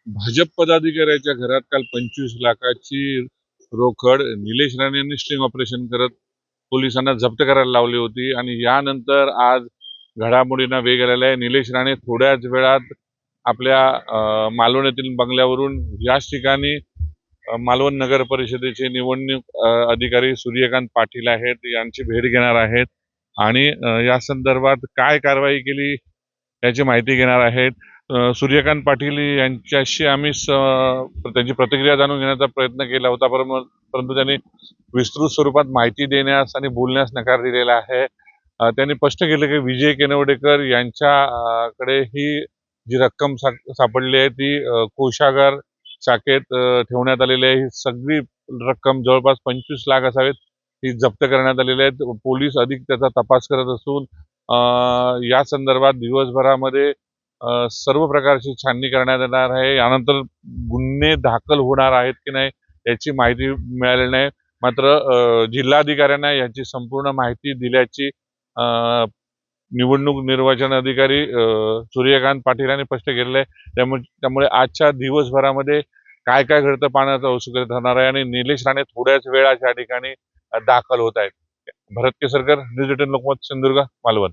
भाजप पदाधिकाऱ्याच्या घरात काल 25 लाखाची रोकड निलेश राणे यांनी स्टिंग ऑपरेशन करत पोलिसांना जप्त करायला लावली होती आणि यानंतर आज घडामोडींना वेग आलेला आहे। निलेश राणे थोड्याच वेळात आपल्या मालवण येथील बंगल्यावरून याच ठिकाणी मालवण नगर परिषदेचे निवडणूक अधिकारी सूर्यकांत पाटील आहेत यांची भेट घेणार आहेत आणि या संदर्भात काय कारवाई केली याची माहिती घेणार आहेत। सूर्यकांत पाटील यांच्याशी आम्ही त्यांची प्रतिक्रिया जाणून घेण्याचा प्रयत्न केला होता, परंतु त्यांनी विस्तृत स्वरूपात माहिती देण्यास आणि बोलण्यास नकार दिलेला आहे। त्यांनी स्पष्ट केलं की विजय केनवडेकर यांच्याकडे ही जी रक्कम सापडली आहे ती कोषागार शाखेत ठेवण्यात आलेली आहे। ही सगळी रक्कम जवळपास 25 लाख असावेत ही जप्त करण्यात आलेली आहे। पोलीस अधिक त्याचा तपास करत असून या संदर्भात दिवसभरामध्ये सर्व प्रकारची छाननी करण्यात येणार आहे। यानंतर गुन्हे दाखल होणार आहेत की नाही याची माहिती मिळालेली नाही, मात्र जिल्हाधिकाऱ्यांना याची संपूर्ण माहिती दिल्याची निवडणूक निर्वाचन अधिकारी सूर्यकांत पाटील यांनी स्पष्ट केलेलं आहे। त्यामुळे आजच्या दिवसभरामध्ये काय काय घडतं पाहण्याचा उत्सुकता ठरणार आहे आणि निलेश राणे थोड्याच वेळात या ठिकाणी दाखल होत आहेत। भरत केसरकर, न्यूज 18 लोकमत, सिंधुदुर्ग, मालवण।